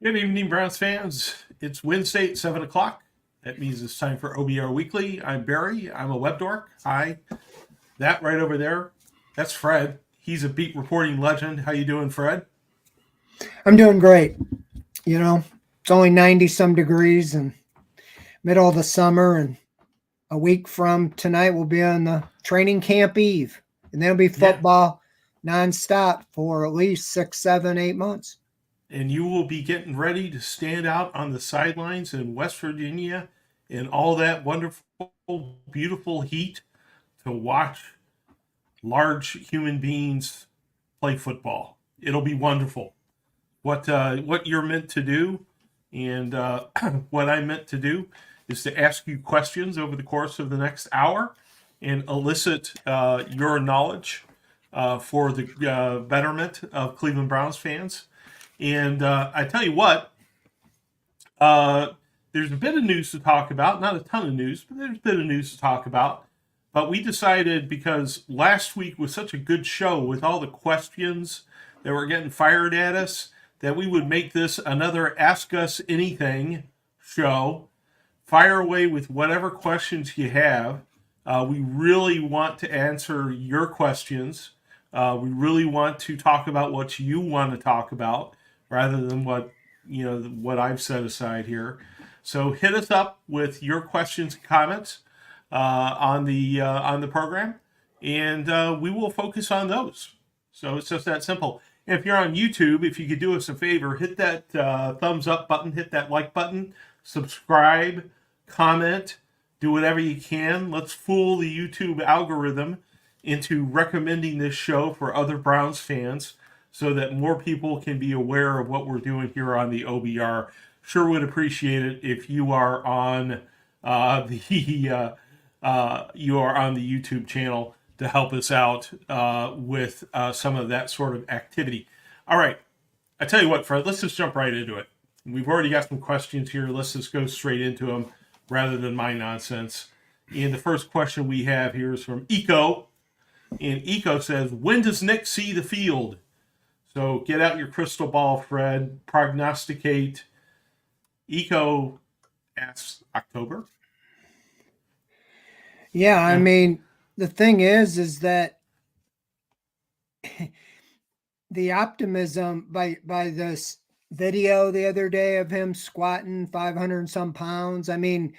Good evening, Browns fans. It's Wednesday at 7 o'clock. That means it's time for OBR Weekly. I'm Barry. I'm a web dork. Hi. That right over there, that's Fred. He's a beat reporting legend. How you doing, Fred? I'm doing great. It's only 90 some degrees and middle of the summer, and a week from tonight we'll be on the training camp eve, and there'll be Yeah. football nonstop for at least 6, 7, 8 months. And you will be getting ready to stand out on the sidelines in West Virginia in all that wonderful, beautiful heat to watch large human beings play football. It'll be wonderful. What you're meant to do, and what I meant to do, is to ask you questions over the course of the next hour and elicit your knowledge for the betterment of Cleveland Browns fans. And I tell you what, uh, there's a bit of news to talk about. Not a ton of news, but there's a bit of news to talk about. But we decided, because last week was such a good show with all the questions that were getting fired at us, that we would make this another Ask Us Anything show. Fire away with whatever questions you have. We really want to answer your questions. We really want to talk about what you want to talk about rather than what I've set aside here. So hit us up with your questions and comments on the program, and we will focus on those. So it's just that simple. And if you're on YouTube, if you could do us a favor, hit that thumbs up button, hit that like button, subscribe, comment, do whatever you can. Let's fool the YouTube algorithm into recommending this show for other Browns fans so that more people can be aware of what we're doing here on the OBR. Sure would appreciate it if you are on the you are on the YouTube channel to help us out with some of that sort of activity. All right. I tell you what, Fred, let's just jump right into it. We've already got some questions here. Let's just go straight into them rather than my nonsense. And the first question we have here is from Eco. And Eco says, when does Nick see the field? So get out your crystal ball, Fred. Prognosticate. Eco asks October. Yeah, I mean, the thing is that the optimism by this video the other day of him squatting 500 and some pounds. I mean,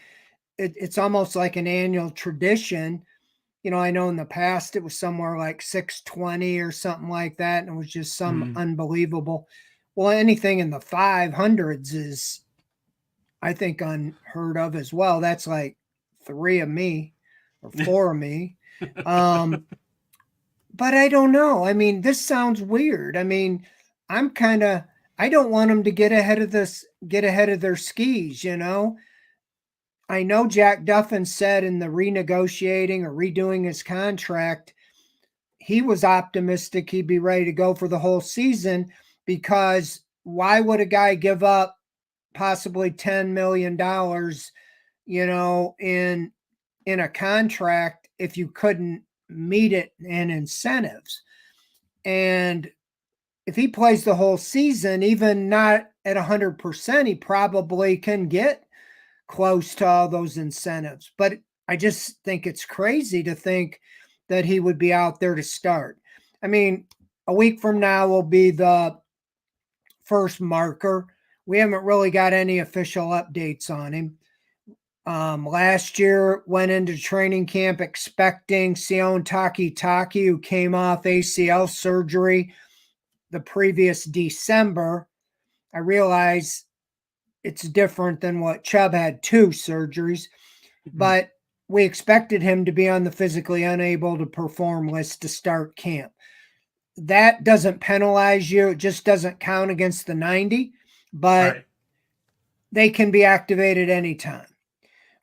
it's almost like an annual tradition. I know in the past it was somewhere like 620 or something like that, and it was just some unbelievable. Well, anything in the 500s is, I think, unheard of as well. That's like 3 of me or 4 of me. But I don't know. I mean, this sounds weird. I mean, I don't want them to get ahead of their skis. I know Jack Duffin said in the renegotiating or redoing his contract, he was optimistic he'd be ready to go for the whole season, because why would a guy give up possibly $10 million, in a contract if you couldn't meet it in incentives? And if he plays the whole season, even not at 100%, he probably can get close to all those incentives. But I just think it's crazy to think that he would be out there to start. I mean, a week from now will be the first marker. We haven't really got any official updates on him. Last year went into training camp expecting Sion Takitaki, who came off ACL surgery the previous December. I realize it's different than what Chubb had, 2 surgeries, but we expected him to be on the physically unable to perform list to start camp. That doesn't penalize you. It just doesn't count against the 90, but they can be activated anytime.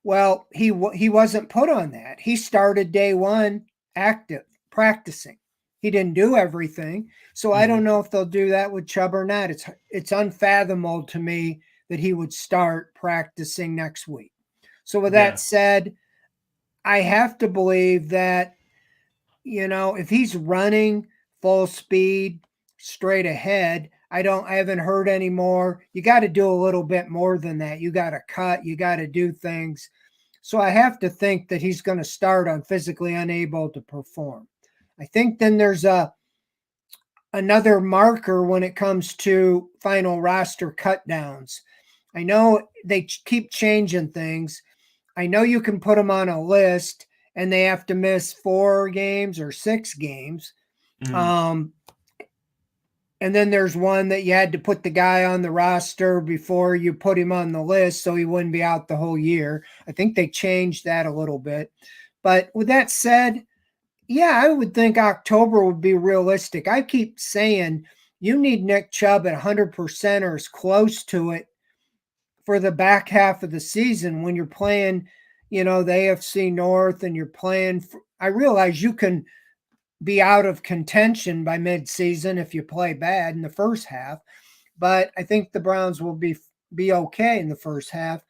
Well, he wasn't put on that. He started day 1 active, practicing. He didn't do everything. So I don't know if they'll do that with Chubb or not. It's unfathomable to me that he would start practicing next week. So with that said, I have to believe that, if he's running full speed straight ahead, I haven't heard any more. You got to do a little bit more than that. You got to cut, you got to do things. So I have to think that he's going to start on physically unable to perform. I think then there's another marker when it comes to final roster cutdowns. I know they keep changing things. I know you can put them on a list and they have to miss 4 games or 6 games. And then there's one that you had to put the guy on the roster before you put him on the list so he wouldn't be out the whole year. I think they changed that a little bit. But with that said, yeah, I would think October would be realistic. I keep saying you need Nick Chubb at 100% or as close to it for the back half of the season when you're playing, the AFC North and you're playing. I realize you can be out of contention by midseason if you play bad in the first half, but I think the Browns will be okay in the first half.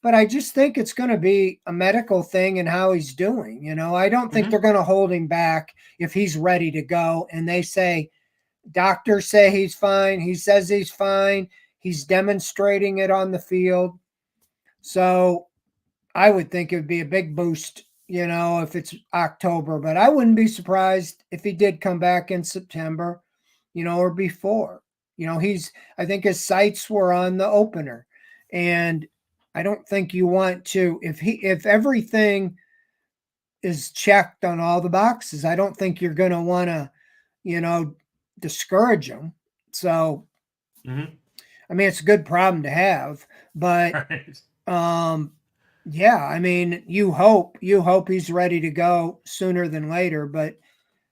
But I just think it's going to be a medical thing and how he's doing. I don't think they're going to hold him back if he's ready to go. And they say, doctors say he's fine. He says he's fine. He's demonstrating it on the field. So I would think it would be a big boost, if it's October. But I wouldn't be surprised if he did come back in September, or before. I think his sights were on the opener. And I don't think you want to, if everything is checked on all the boxes, I don't think you're going to want to, discourage him. So, I mean, it's a good problem to have, but, yeah, I mean, you hope he's ready to go sooner than later. But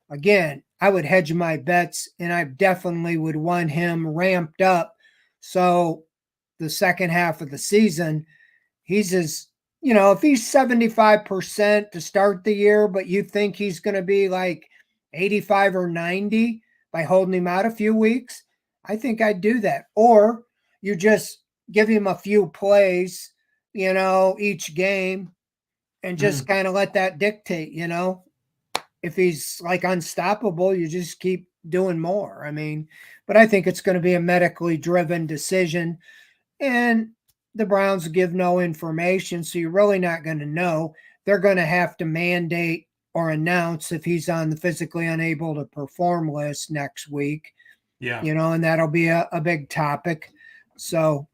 again, I would hedge my bets and I definitely would want him ramped up. So the second half of the season, he's if he's 75% to start the year, but you think he's going to be like 85 or 90 by holding him out a few weeks, I think I'd do that. Or you just give him a few plays, each game and just kind of let that dictate, if he's like unstoppable, you just keep doing more. I mean, but I think it's going to be a medically driven decision. And the Browns give no information, so you're really not going to know. They're going to have to mandate or announce if he's on the physically unable to perform list next week. Yeah. And that'll be a big topic. So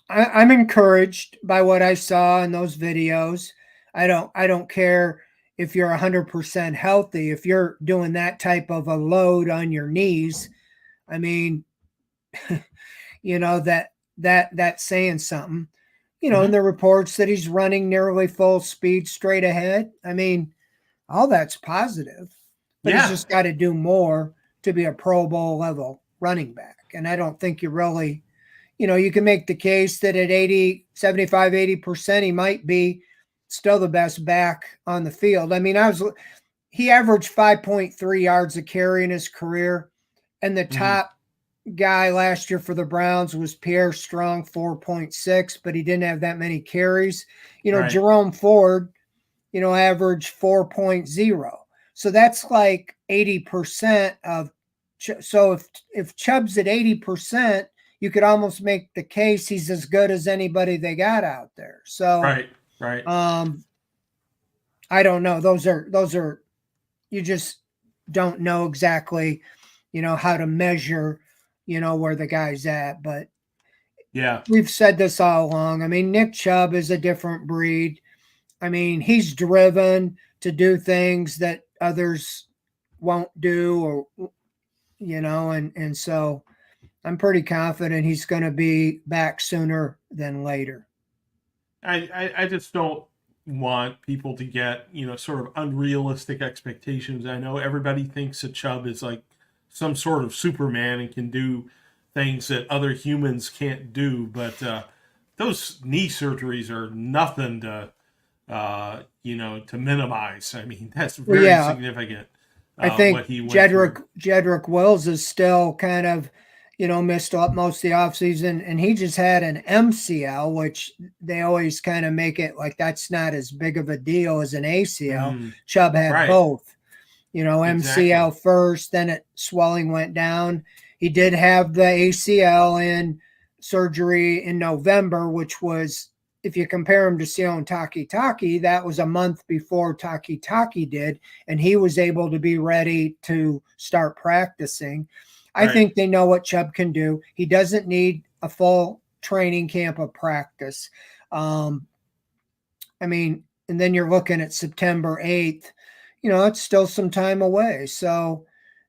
I'm encouraged by what I saw in those videos. I don't care if you're 100% healthy. If you're doing that type of a load on your knees, I mean, that's saying something, in the reports that he's running nearly full speed straight ahead. I mean, all that's positive, but he's just got to do more to be a Pro Bowl level running back. And I don't think you really, you can make the case that at 80% he might be still the best back on the field. I mean, he averaged 5.3 yards a carry in his career, and the top guy last year for the Browns was Pierre Strong, 4.6, but he didn't have that many carries. Jerome Ford, averaged 4.0. So that's like 80% of. So if Chubb's at 80%, you could almost make the case he's as good as anybody they got out there. So right. I don't know. Those are you just don't know exactly, how to measure, where the guy's at. But yeah, we've said this all along. I mean, Nick Chubb is a different breed. I mean, he's driven to do things that others won't do, or and so I'm pretty confident he's going to be back sooner than later. I just don't want people to get, sort of unrealistic expectations. I know everybody thinks that Chubb is like some sort of Superman and can do things that other humans can't do, but those knee surgeries are nothing to to minimize. I mean, that's very significant. I think Jedrick Wills is still kind of, missed up most of the offseason, and he just had an MCL, which they always kind of make it like that's not as big of a deal as an ACL. Chubb had both, MCL first, then swelling went down. He did have the ACL in surgery in November, which was, if you compare him to Sion Takitaki, that was a month before Takitaki did, and he was able to be ready to start practicing. I Right. think they know what Chubb can do. He doesn't need a full training camp of practice. I mean, and then you're looking at September 8th. It's still some time away. So,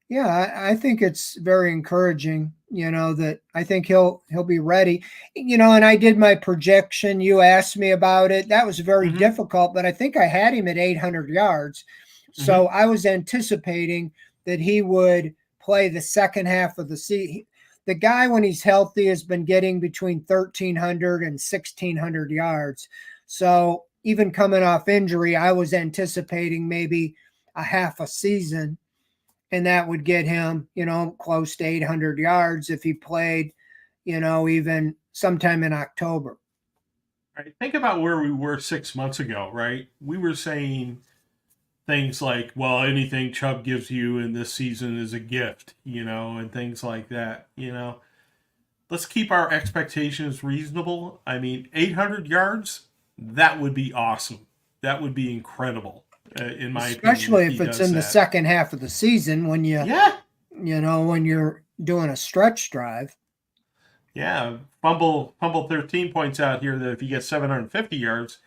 yeah, I think it's very encouraging, that I think he'll be ready. And I did my projection. You asked me about it. That was very Mm-hmm. difficult, but I think I had him at 800 yards. Mm-hmm. So I was anticipating that he would play the second half of the season. The guy, when he's healthy, has been getting between 1,300 and 1,600 yards. So even coming off injury, I was anticipating maybe a half a season, and that would get him, close to 800 yards if he played, even sometime in October. Right. Think about where we were 6 months ago, right? We were saying things like, well, anything Chubb gives you in this season is a gift, and things like that, Let's keep our expectations reasonable. I mean, 800 yards, that would be awesome. That would be incredible, in my opinion, Especially if if he it's does in the that. second half of the season when Yeah. when you're doing a stretch drive. Yeah. Fumble 13 points out here that if he gets 750 yards,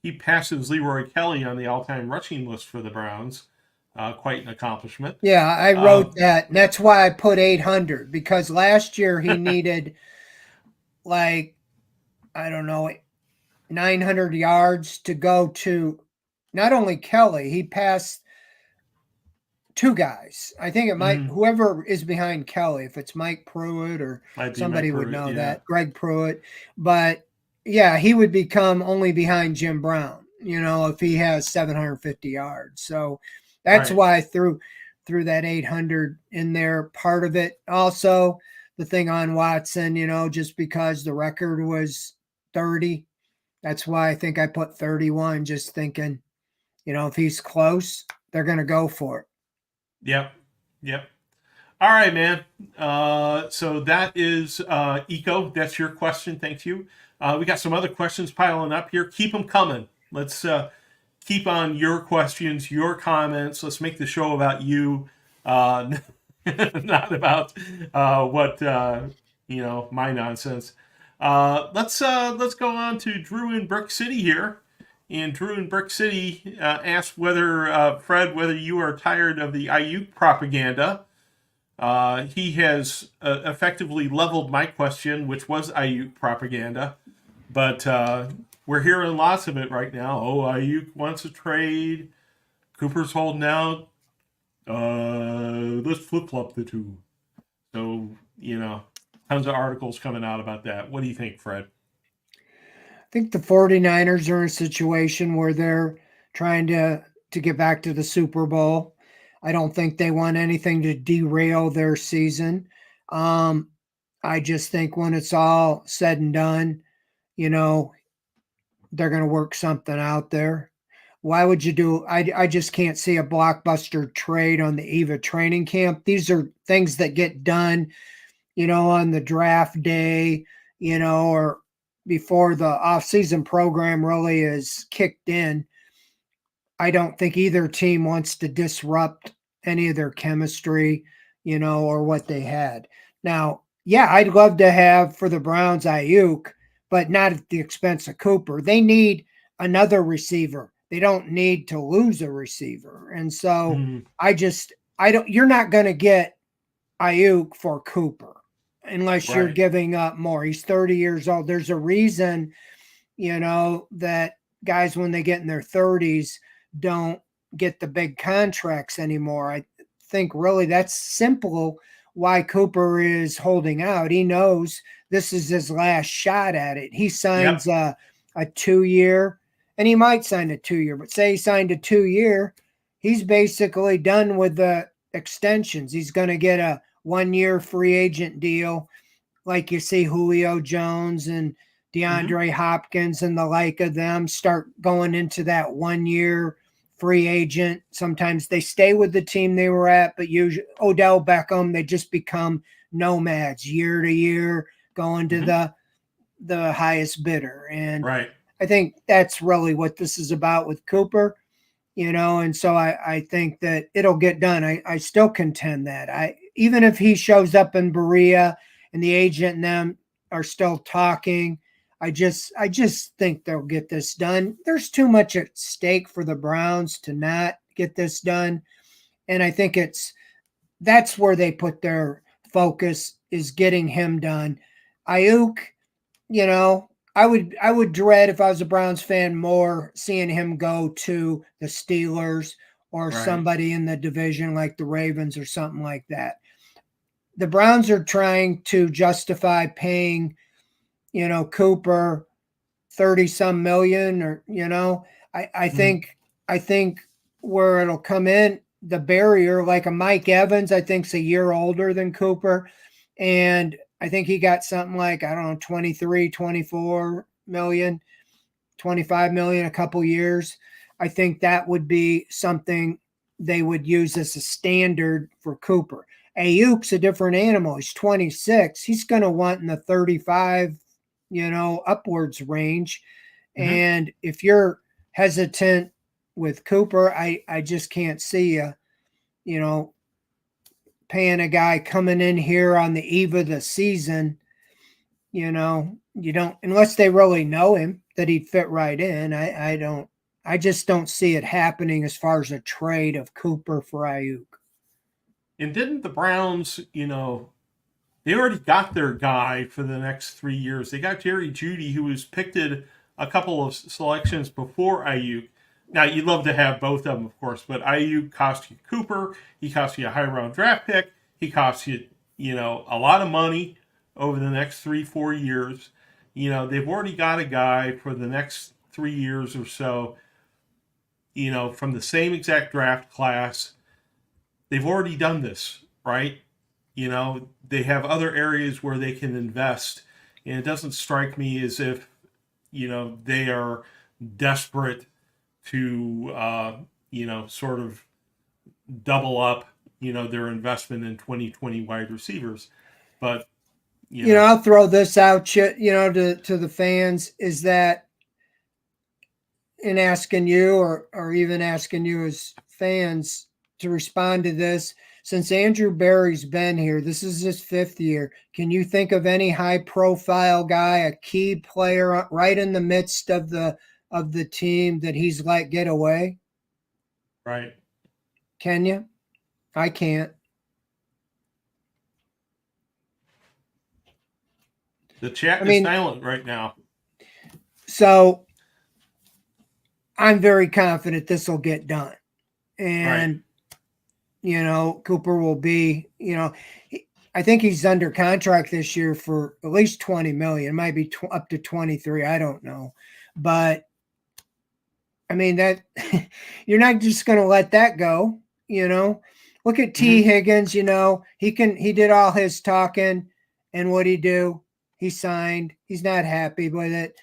he passes Leroy Kelly on the all-time rushing list for the Browns. Quite an accomplishment. Yeah, I wrote that, and that's why I put 800, because last year he needed, like, I don't know, 900 yards to go to not only Kelly, he passed two guys. I think it might, Mhm. whoever is behind Kelly, if it's Mike Pruitt or Might be Mike somebody would Pruitt, know yeah. that, Greg Pruitt. But yeah, he would become only behind Jim Brown, if he has 750 yards. So that's Right. why I threw that 800 in there. Part of it also, the thing on Watson, just because the record was 30. That's why I think I put 31, just thinking, if he's close, they're going to go for it. Yep. Yep. All right, man. So that is Eco. That's your question. Thank you. We got some other questions piling up here. Keep them coming. Let's keep on your questions, your comments. Let's make the show about you, not about what my nonsense. Let's go on to Drew in Brick City here. And Drew in Brick City asked whether Fred, whether you are tired of the Ayuk propaganda. He has effectively leveled my question, which was Ayuk propaganda, but we're hearing lots of it right now. Oh, Ayuk wants a trade. Cooper's holding out. Let's flip flop the two. So, tons of articles coming out about that. What do you think, Fred? I think the 49ers are in a situation where they're trying to get back to the Super Bowl. I don't think they want anything to derail their season. I just think when it's all said and done, they're going to work something out there. Why would you do? I just can't see a blockbuster trade on the eve of training camp. These are things that get done, on the draft day, or before the off-season program really is kicked in. I don't think either team wants to disrupt any of their chemistry, or what they had. Now, yeah, I'd love to have for the Browns Ayuk, but not at the expense of Cooper. They need another receiver. They don't need to lose a receiver. And so Mm, you're not going to get Ayuk for Cooper unless you're right. giving up more. He's 30 years old. There's a reason, that guys, when they get in their 30s, don't get the big contracts anymore. I think really that's simple why Cooper is holding out. He knows this is his last shot at it. He Yep. signs a 2 year, and he might sign a 2 year, but say he signed a 2 year, he's basically done with the extensions. He's going to get a 1 year free agent deal, like you see Julio Jones and Mm-hmm. DeAndre Hopkins and the like of them start going into that 1 year free agent. Sometimes they stay with the team they were at, but usually Odell Beckham, they just become nomads year to year, going to Hmm. the highest bidder. And Right. I think that's really what this is about with Cooper, and so I think that it'll get done. I still contend that. Even if he shows up in Berea and the agent and them are still talking, I just think they'll get this done. There's too much at stake for the Browns to not get this done. And I think that's where they put their focus, is getting him done. Ayuk, I would dread, if I was a Browns fan, more seeing him go to the Steelers or Right. somebody in the division like the Ravens or something like that. The Browns are trying to justify paying, Cooper 30 some million, or I Hmm. think where it'll come in, the barrier, like a Mike Evans, I think's a year older than Cooper, and I think he got something like, I don't know, 23, 24 million, 25 million a couple years. I think that would be something they would use as a standard for Cooper. Ayuk's a different animal. He's 26. He's going to want in the 35, upwards range. Hmm. And if you're hesitant with Cooper, I just can't see you know, paying a guy coming in here on the eve of the season. You don't, unless they really know him, that he'd fit right in. I don't. I just don't see it happening as far as a trade of Cooper for Ayuk. And didn't the Browns, they already got their guy for the next 3 years. They got Jerry Jeudy, who was picked at a couple of selections before Ayuk. Now, you'd love to have both of them, of course, but Ayuk cost you Cooper. He cost you a high round draft pick. He cost you, a lot of money over the next 3, 4 years. They've already got a guy for the next 3 years or so, from the same exact draft class. They've already done this, right? They have other areas where they can invest, and it doesn't strike me as if they are desperate to sort of double up their investment in 2020 wide receivers. But I'll throw this out, to the fans, is that, in asking you, or even asking you as fans to respond to this, since Andrew Barry's been here, this is his 5th year. Can you think of any high profile guy, a key player right in the midst of the team that he's let get away? right, Can you? I can't. the chat I is mean, silent right now. so I'm very confident this will get done. Right. And Cooper will be, I think he's under contract this year for at least 20 million, might be up to 23. I don't know. But I mean, that you're not just going to let that go. Look at T. Hmm. Higgins, he did all his talking, and what'd he do? He signed. He's not happy with it.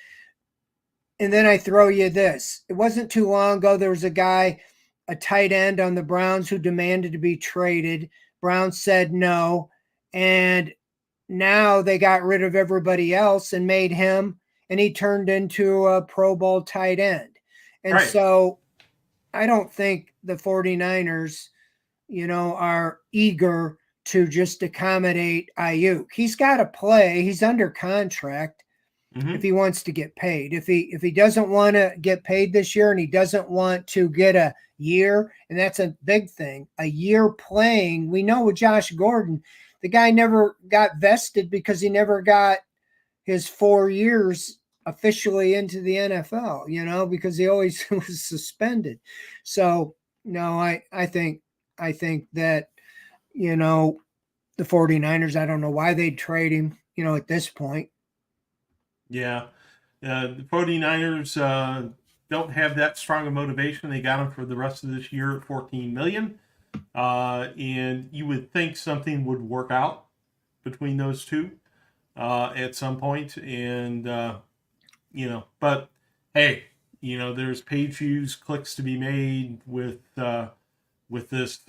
And then I throw you this. It wasn't too long ago, there was a guy, a tight end on the Browns, who demanded to be traded. Browns said no. And now they got rid of everybody else and made him, and he turned into a Pro Bowl tight end. And Right. so I don't think the 49ers, are eager to just accommodate Ayuk. He's got to play. He's under contract if Hmm. he wants to get paid. If he doesn't want to get paid this year, and he doesn't want to get a year, and that's a big thing, a year playing. We know with Josh Gordon, the guy never got vested because he never got his 4 years officially into the NFL, because he always was suspended. So no, I think that, the 49ers, I don't know why they'd trade him, at this point. Yeah. The 49ers don't have that strong a motivation. They got him for the rest of this year at 14 million. And you would think something would work out between those two at some point. And, but hey, there's page views, clicks to be made with this,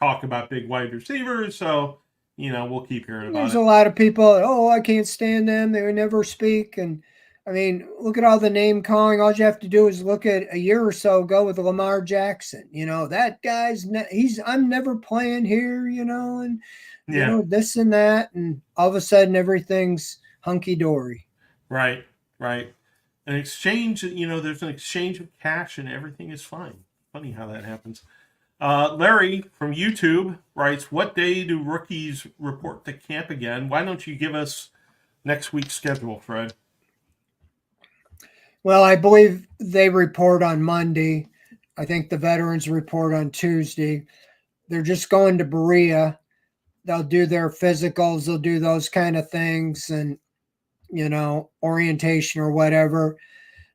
talk about big wide receivers. So, we'll keep hearing about There's it. a lot of people, oh, I can't stand them. They would never speak. And I mean, look at all the name calling. All you have to do is look at a year or so ago with Lamar Jackson. That guy's, I'm never playing here, and, Yeah. this and that. And all of a sudden, everything's hunky dory. Right. Right. An exchange, there's an exchange of cash and everything is fine. Funny how that happens. Larry from YouTube writes, what day do rookies report to camp again? Why don't you give us next week's schedule, Fred? Well, I believe they report on Monday. I think the veterans report on Tuesday. They're just going to Berea. They'll do their physicals. They'll do those kind of things and, orientation or whatever.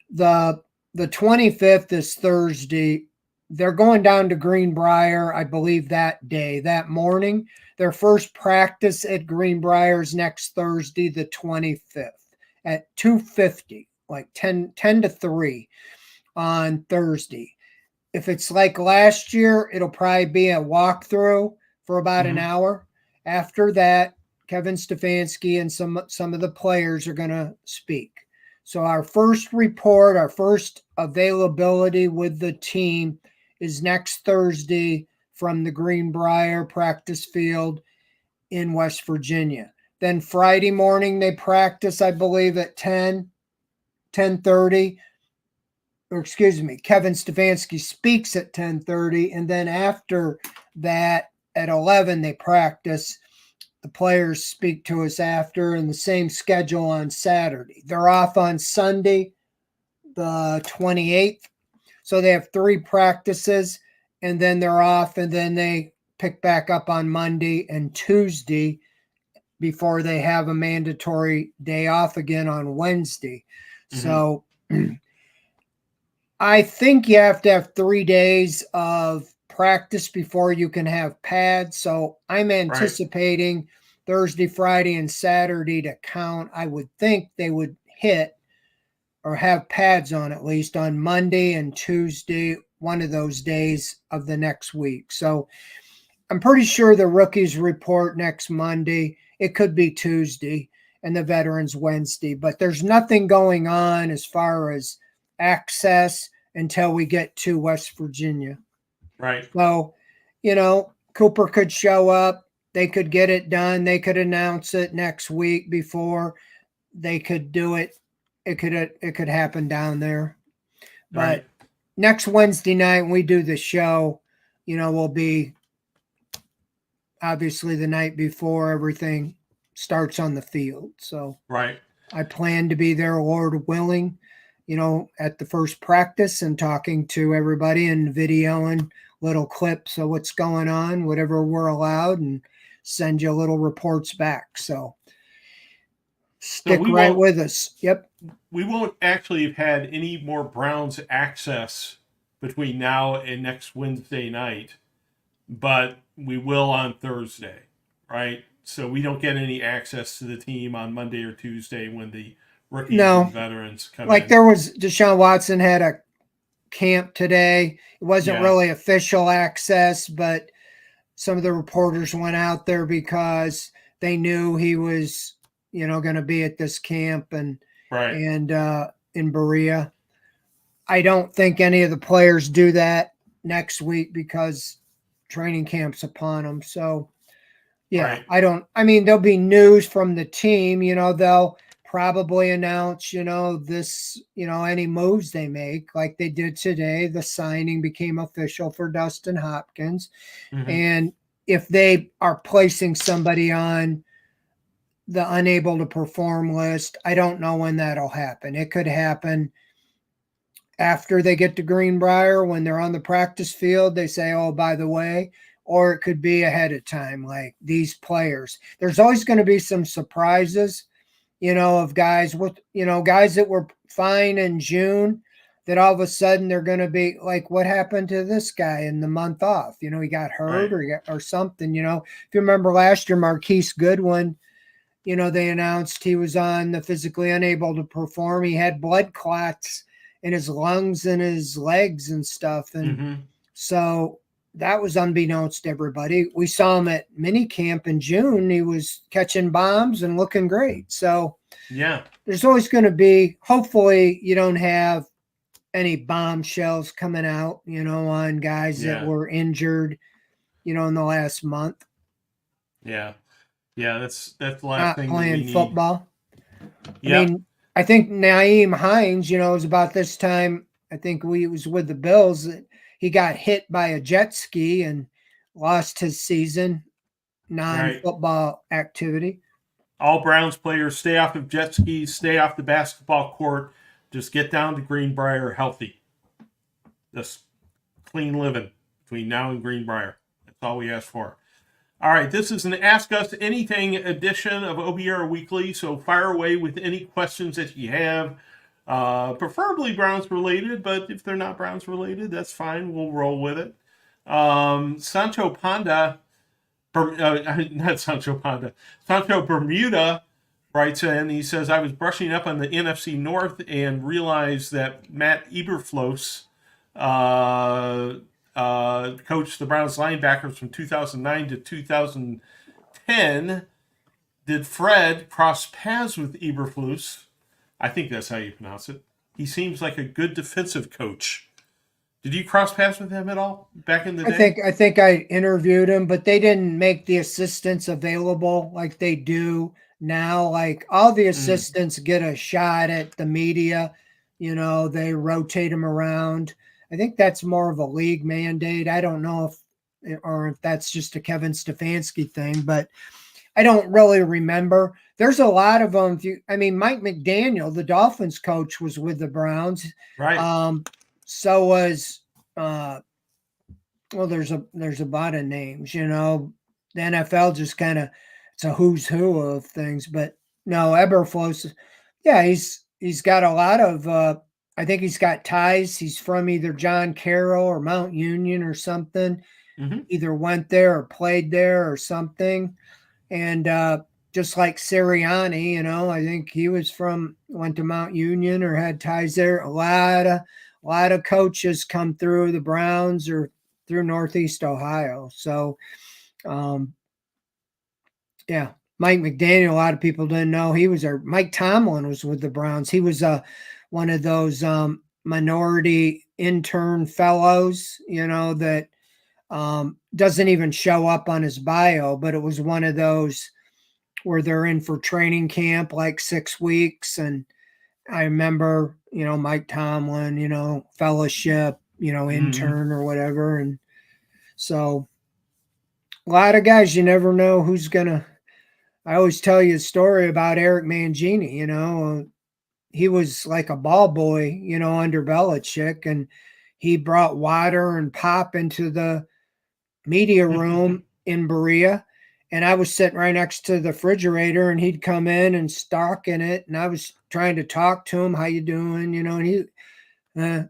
The 25th is Thursday. They're going down to Greenbrier, I believe, that day, that morning. Their first practice at Greenbrier is next Thursday, the 25th at 2:50, like 10 to 3 on Thursday. If it's like last year, it'll probably be a walkthrough for about an hour. After that, Kevin Stefanski and some of the players are going to speak. So our first report, our first availability with the team is next Thursday from the Greenbrier practice field in West Virginia. Then Friday morning they practice, I believe, at 10:30. Or excuse me, Kevin Stefanski speaks at 10:30, and then after that at 11 they practice. The players speak to us after, and the same schedule on Saturday. They're off on Sunday, the 28th. So they have 3 practices, and then they're off, and then they pick back up on Monday and Tuesday before they have a mandatory day off again on Wednesday. So I think you have to have 3 days of practice before you can have pads. So I'm anticipating Thursday, Friday, and Saturday to count. I would think they would hit or have pads on at least on Monday and Tuesday, one of those days of the next week. So I'm pretty sure the rookies report next Monday. It could be Tuesday and the veterans Wednesday, but there's nothing going on as far as access until we get to West Virginia. Right. So, Cooper could show up. They could get it done. They could announce it next week before they could do it. It could happen down there. But next Wednesday night when we do the show, will be obviously the night before everything starts on the field. So I plan to be there, Lord willing, at the first practice and talking to everybody and videoing little clips of what's going on, whatever we're allowed, and send you little reports back. So stick right with us. Yep. We won't actually have had any more Browns access between now and next Wednesday night, but we will on Thursday, right? So we don't get any access to the team on Monday or Tuesday when the rookies and veterans come in. There was Deshaun Watson had a camp today. It wasn't really official access, but some of the reporters went out there because they knew he was, going to be at this camp and in Berea. I don't think any of the players do that next week because training camp's upon them. So, there'll be news from the team, they'll probably announce, any moves they make like they did today. The signing became official for Dustin Hopkins. And if they are placing somebody on the unable to perform list, I don't know when that'll happen. It could happen after they get to Greenbrier when they're on the practice field. They say, oh, by the way, or it could be ahead of time, like these players. There's always going to be some surprises, of guys with, guys that were fine in June that all of a sudden they're going to be like, what happened to this guy in the month off? He got hurt or something, If you remember last year, Marquise Goodwin, they announced he was on the physically unable to perform. He had blood clots in his lungs and his legs and stuff. And so that was unbeknownst to everybody. We saw him at mini camp in June. He was catching bombs and looking great. So Yeah. there's always going to be, hopefully, you don't have any bombshells coming out, on guys that Yeah. were injured, in the last month, Yeah. Yeah. That's the last not thing that we playing need. football. I Yep. mean, I think Naeem Hines, it was about this time. I think we was with the Bills. He got hit by a jet ski and lost his season, Right. non-football activity. All Browns players stay off of jet skis, stay off the basketball court. Just get down to Greenbrier healthy. Just clean living between now and Greenbrier. That's all we ask for. All right, this is an Ask Us Anything edition of OBR Weekly, so fire away with any questions that you have, preferably Browns related, but if they're not Browns related, that's fine. We'll roll with it. Sancho Panda, not Sancho Panda, Sancho Bermuda writes in, he says, I was brushing up on the NFC North and realized that Matt Eberflus coached the Browns linebackers from 2009 to 2010. Did Fred cross paths with Eberflus? I think that's how you pronounce it. He seems like a good defensive coach. Did you cross paths with him at all back in the day? I think I interviewed him, but they didn't make the assistants available like they do now. Like all the assistants get a shot at the media. They rotate them around. I think that's more of a league mandate. I don't know if that's just a Kevin Stefanski thing, but I don't really remember. There's a lot of them. Mike McDaniel, the Dolphins coach, was with the Browns. Right. So was well, there's a lot of names. The NFL just kind of, it's a who's who of things. But no, Eberflus, yeah, he's got a lot of. I think he's got ties. He's from either John Carroll or Mount Union or something. Mm-hmm. Either went there or played there or something. And just like Sirianni, I think he went to Mount Union or had ties there. A lot of coaches come through the Browns or through Northeast Ohio. So, yeah, Mike McDaniel. A lot of people didn't know he was there. Mike Tomlin was with the Browns. He was one of those minority intern fellows, that doesn't even show up on his bio, but it was one of those where they're in for training camp like 6 weeks. And I remember, Mike Tomlin, fellowship, intern or whatever. And so a lot of guys, you never know who's going to. I always tell you a story about Eric Mangini, he was like a ball boy, under Belichick, and he brought water and pop into the media room in Berea, and I was sitting right next to the refrigerator, and he'd come in and stock in it, and I was trying to talk to him, how you doing, and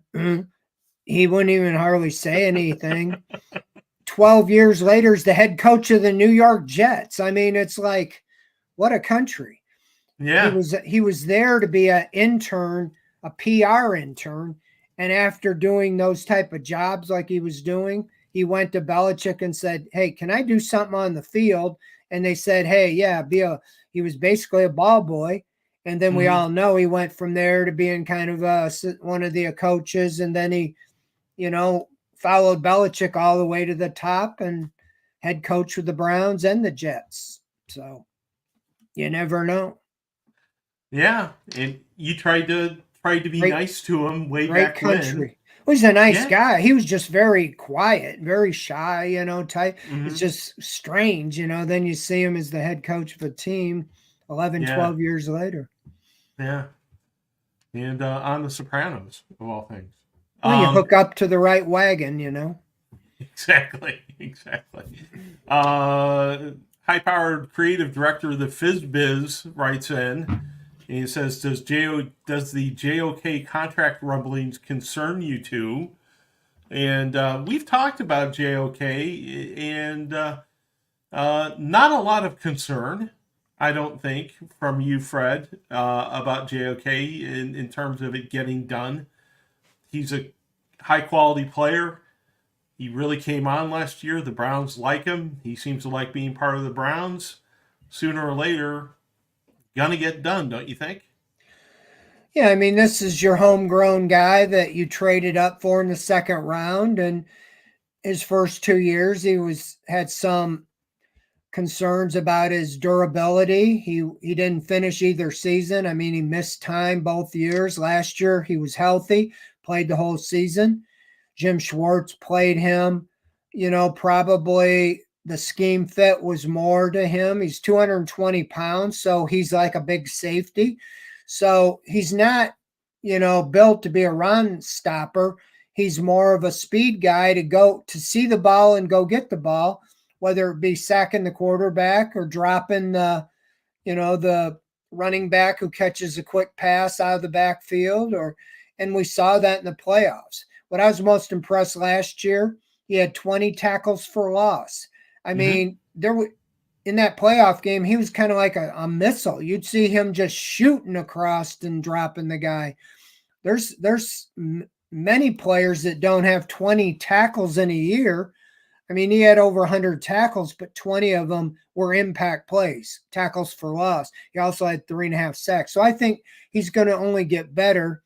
he wouldn't even hardly say anything. 12 years later, he's the head coach of the New York Jets. It's like, what a country. Yeah. He was there to be an intern, a PR intern, and after doing those type of jobs like he was doing, he went to Belichick and said, "Hey, can I do something on the field?" And they said, "Hey, yeah, he was basically a ball boy." And then we all know he went from there to being kind of one of the coaches. And then he, followed Belichick all the way to the top and head coach with the Browns and the Jets. So you never know. Yeah. And you tried to be nice to him way Great back country. Well, he's a nice Yeah. guy. He was just very quiet, very shy, type. when. It's just strange, Then you see him as the head coach of a team 11, Yeah. 12 years later. Yeah. And on The Sopranos, of all things. Well, you hook up to the right wagon, Exactly. High-powered creative director of the FizzBiz writes in, and he says, does the JOK contract rumblings concern you two? And we've talked about JOK, and not a lot of concern, I don't think, from you, Fred, about JOK in terms of it getting done. He's a high-quality player. He really came on last year. The Browns like him. He seems to like being part of the Browns. Sooner or later, gonna get done, don't you think? Yeah, I mean, this is your homegrown guy that you traded up for in the second round, and his first 2 years, he was had some concerns about his durability. He didn't finish either season. I mean, he missed time both years. Last year, he was healthy, played the whole season. Jim Schwartz played him. Probably the scheme fit was more to him. He's 220 pounds, so he's like a big safety. So he's not, built to be a run stopper. He's more of a speed guy to go to see the ball and go get the ball, whether it be sacking the quarterback or dropping the running back who catches a quick pass out of the backfield. And we saw that in the playoffs. What I was most impressed last year, he had 20 tackles for loss. I Mm-hmm. mean, in that playoff game, he was kind of like a missile. You'd see him just shooting across and dropping the guy. There's many players that don't have 20 tackles in a year. I mean, he had over 100 tackles, but 20 of them were impact plays, tackles for loss. He also had 3.5 sacks. So I think he's going to only get better.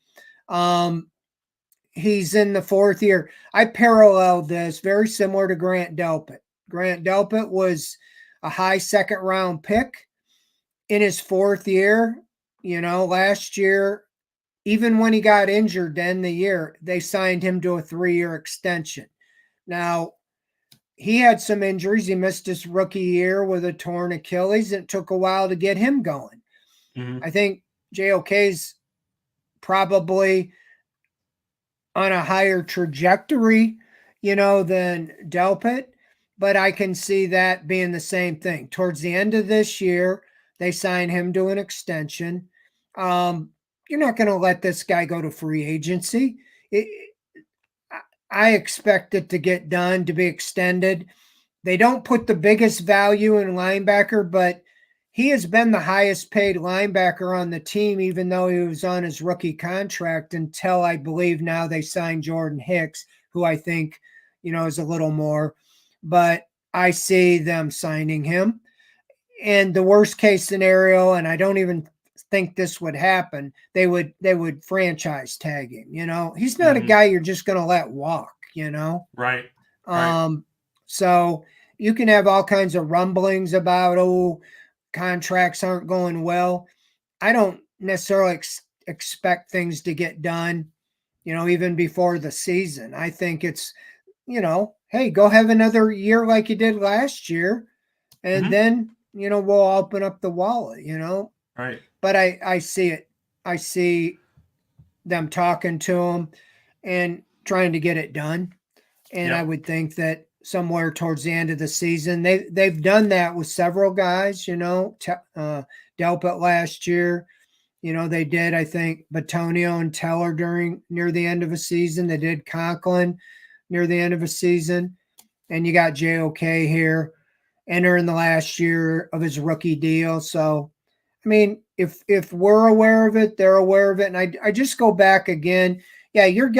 He's in the fourth year. I paralleled this very similar to Grant Delpit. Grant Delpit was a high second round pick in his fourth year. Last year, even when he got injured, then the year they signed him to a 3-year extension. Now, he had some injuries. He missed his rookie year with a torn Achilles. It took a while to get him going. Mm-hmm. I think JOK's probably on a higher trajectory, than Delpit, but I can see that being the same thing. Towards the end of this year, they sign him to an extension. You're not going to let this guy go to free agency. I expect it to get done, to be extended. They don't put the biggest value in linebacker, but he has been the highest paid linebacker on the team, even though he was on his rookie contract until I believe now they signed Jordan Hicks, who I think, is a little more. But I see them signing him. And the worst case scenario, and I don't even think this would happen, they would franchise tag him. He's not a Mm-hmm. guy you're just going to let walk. Right. Right. Um, so you can have all kinds of rumblings about, contracts aren't going well. I don't necessarily expect things to get done, even before the season. I think it's, hey, go have another year like you did last year, and Mm-hmm. then, we'll open up the wallet. Right. But I see it. I see them talking to him and trying to get it done. And I Yep. would think that somewhere towards the end of the season, they've done that with several guys. Delpit last year. They did, I think, Batonio and Teller near the end of a season. They did Conklin near the end of a season, and you got JOK here entering the last year of his rookie deal. So, I mean, if we're aware of it, they're aware of it, and I just go back again. Yeah, you're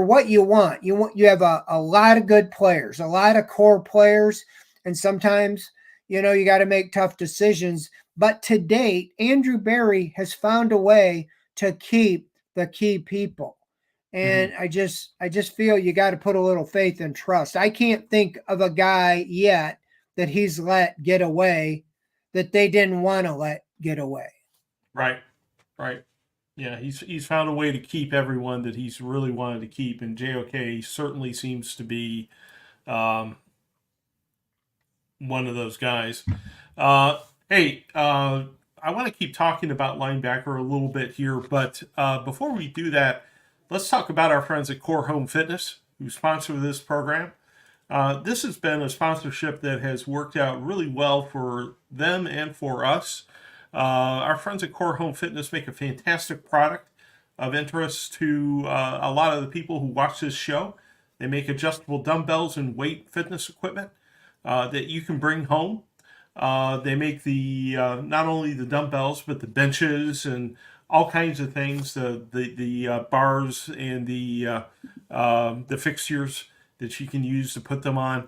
what you want. You have a lot of good players, a lot of core players, and sometimes you got to make tough decisions. But to date, Andrew Berry has found a way to keep the key people. Mm-hmm. And I just feel you got to put a little faith and trust. I can't think of a guy yet that he's let get away that they didn't want to let get away. Right. Right. Yeah, he's found a way to keep everyone that he's really wanted to keep, and JOK certainly seems to be um, one of those guys. Hey, I want to keep talking about linebacker a little bit here, but before we do that, let's talk about our friends at Core Home Fitness, who sponsor this program. This has been a sponsorship that has worked out really well for them and for us. Our friends at Core Home Fitness make a fantastic product of interest to a lot of the people who watch this show. They make adjustable dumbbells and weight fitness equipment that you can bring home. They make the not only the dumbbells but the benches and all kinds of things, the bars and the fixtures that you can use to put them on.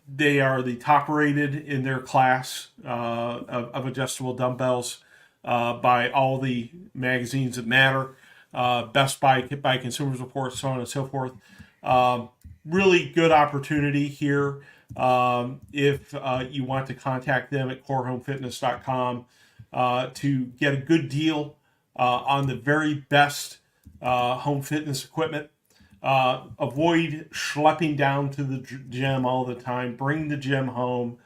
They are the top rated in their class of adjustable dumbbells by all the magazines that matter. Best by Consumers Reports, so on and so forth. Um, Really good opportunity here. If you want to contact them at corehomefitness.com to get a good deal on the very best home fitness equipment. Avoid schlepping down to the gym all the time. Bring the gym home.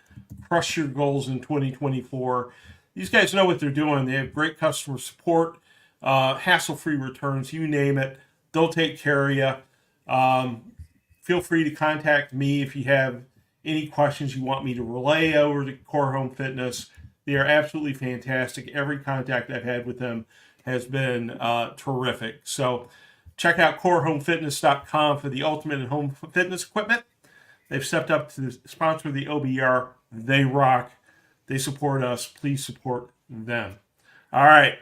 Crush your goals in 2024. These guys know what they're doing. They have great customer support, hassle-free returns, you name it. They'll take care of you. Feel free to contact me if you have any questions you want me to relay over to Core Home Fitness. They are absolutely fantastic. Every contact I've had with them has been terrific. So check out corehomefitness.com for the ultimate in home fitness equipment. They've stepped up to sponsor the OBR. They rock. They support us. Please support them. All right.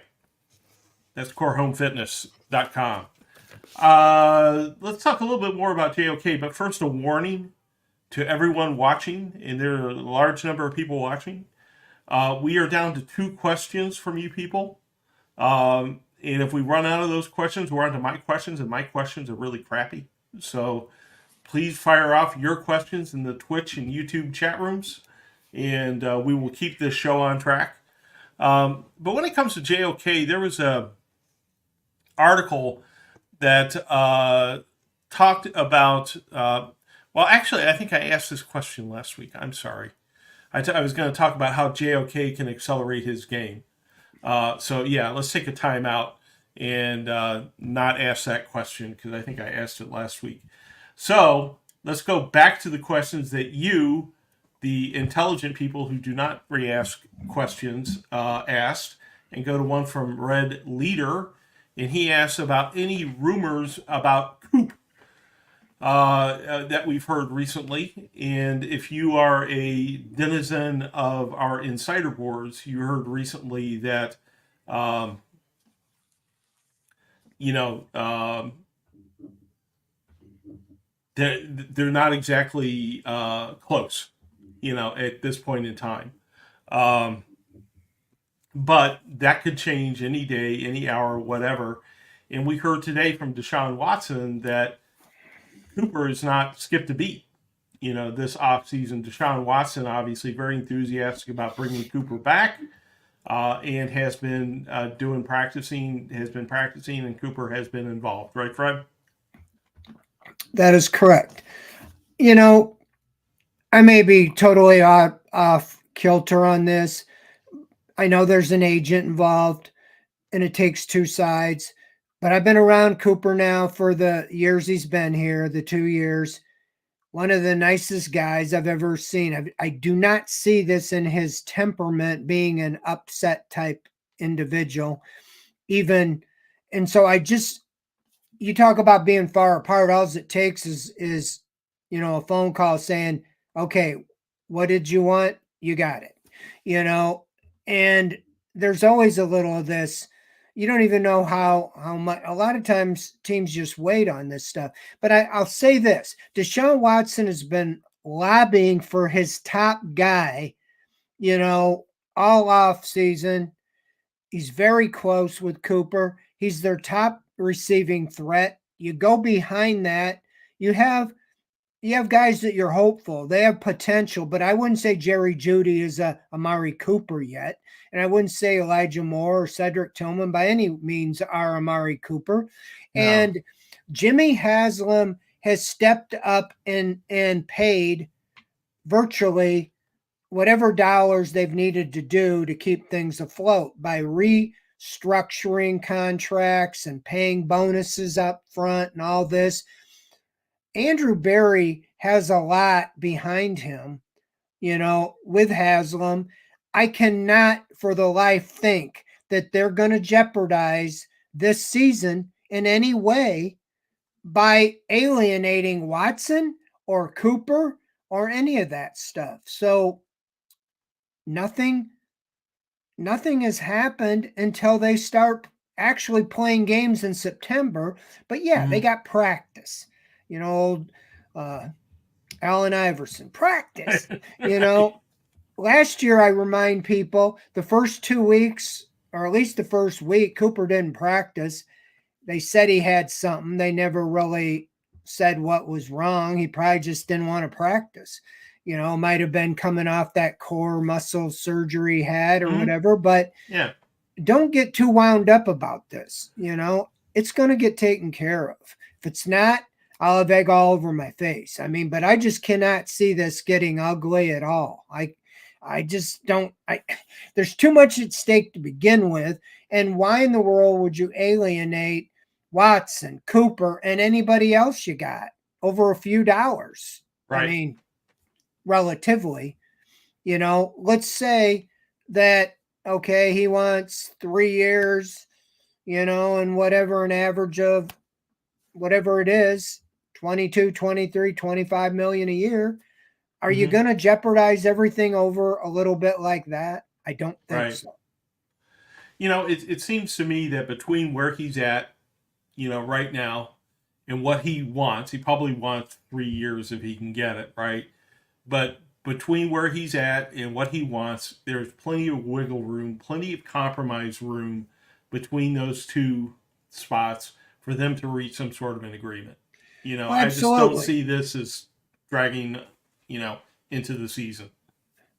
That's corehomefitness.com. Let's talk a little bit more about JOK, but first a warning to everyone watching, and there are a large number of people watching. We are down to 2 questions from you people. And if we run out of those questions, we're on to my questions, and my questions are really crappy. So please fire off your questions in the Twitch and YouTube chat rooms, and we will keep this show on track. But when it comes to JOK, there was a article that talked about, well, actually, I think I asked this question last week. I'm sorry. I was going to talk about how JOK can accelerate his game. So, yeah, let's take a time out and not ask that question because I think I asked it last week. So let's go back to the questions that you, the intelligent people who do not re-ask questions, asked, and go to one from Red Leader. And he asks about any rumors about Coop that we've heard recently. And if you are a denizen of our insider boards, you heard recently that, they're not exactly close, at this point in time. But that could change any day, any hour, whatever. And we heard today from Deshaun Watson that Cooper has not skipped a beat, this offseason. Deshaun Watson, obviously very enthusiastic about bringing Cooper back and has been practicing, and Cooper has been involved. Right, Fred? That is correct. I may be totally off kilter on this. I know there's an agent involved and it takes 2 sides, but I've been around Cooper now for the years he's been here, the 2 years. One of the nicest guys I've ever seen. I do not see this in his temperament being an upset type individual, even. And so you talk about being far apart. All it takes is a phone call saying, okay, what did you want? You got it, and there's always a little of this. You don't even know how much. A lot of times teams just wait on this stuff. But I'll say this: Deshaun Watson has been lobbying for his top guy, all off season. He's very close with Cooper. He's their top receiving threat. You go behind that, you have guys that you're hopeful. They have potential, but I wouldn't say Jerry Jeudy is a Amari Cooper yet. And I wouldn't say Elijah Moore or Cedric Tillman by any means are Amari Cooper. No. And Jimmy Haslam has stepped up and paid virtually whatever dollars they've needed to do to keep things afloat by restructuring contracts and paying bonuses up front and all this. Andrew Berry has a lot behind him, with Haslam. I cannot for the life think that they're going to jeopardize this season in any way by alienating Watson or Cooper or any of that stuff. So nothing has happened until they start actually playing games in September. But yeah, they got practice. Allen Iverson, practice. You know, last year I remind people the first 2 weeks, or at least the first week, Cooper didn't practice. They said he had something. They never really said what was wrong. He probably just didn't want to practice. You know, might have been coming off that core muscle surgery he had or whatever, but yeah, don't get too wound up about this. You know, it's going to get taken care of. If it's not, I'll have egg all over my face. I mean, but I just cannot see this getting ugly at all. I just don't. There's too much at stake to begin with, and why in the world would you alienate Watson, Cooper, and anybody else you got over a few dollars? right. I mean, relatively, you know, let's say that, okay, he wants 3 years, you know, and whatever, an average of whatever it is, 22, 23, 25 million a year. Are you going to jeopardize everything over a little bit like that? I don't think so. You know, it seems to me that between where he's at, you know, right now and what he wants, he probably wants 3 years if he can get it, right? But between where he's at and what he wants, there's plenty of wiggle room, plenty of compromise room between those two spots for them to reach some sort of an agreement. You know, I just don't see this as dragging, you know, into the season.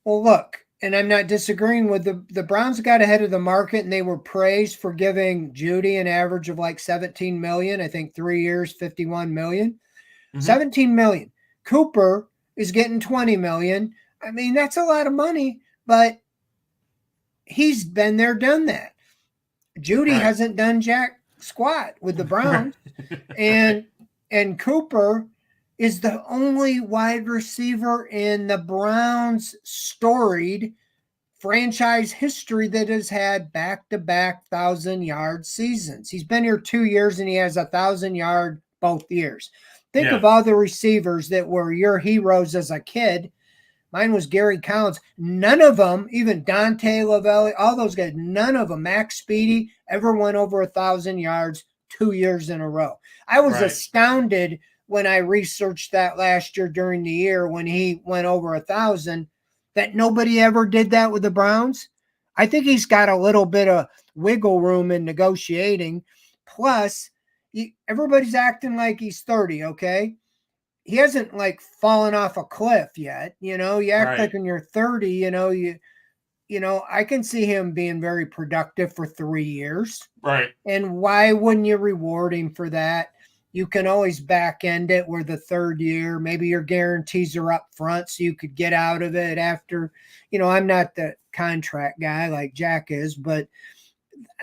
Well, look, and I'm not disagreeing with the Browns got ahead of the market and they were praised for giving Judy an average of like 17 million. I think 3 years, 51 million. 17 million. Cooper is getting 20 million. I mean, that's a lot of money, but he's been there, done that. Judy hasn't done jack squat with the Browns. and Cooper is the only wide receiver in the Browns' storied franchise history that has had back-to-back 1,000-yard seasons. He's been here 2 years and he has 1,000-yard both years. Think of all the receivers that were your heroes as a kid. Mine was Gary Collins. None of them, even Dante Lavelli, all those guys, none of them, Max Speedy, ever went over 1,000 yards 2 years in a row. I was astounded when I researched that last year during the year when he went over 1,000, that nobody ever did that with the Browns. I think he's got a little bit of wiggle room in negotiating. Plus, everybody's acting like he's 30, okay? He hasn't like fallen off a cliff yet. You know, you act like when you're 30, you know, I can see him being very productive for 3 years. Right. And why wouldn't you reward him for that? You can always back end it where the third year, maybe your guarantees are up front so you could get out of it after. You know, I'm not the contract guy like Jack is, but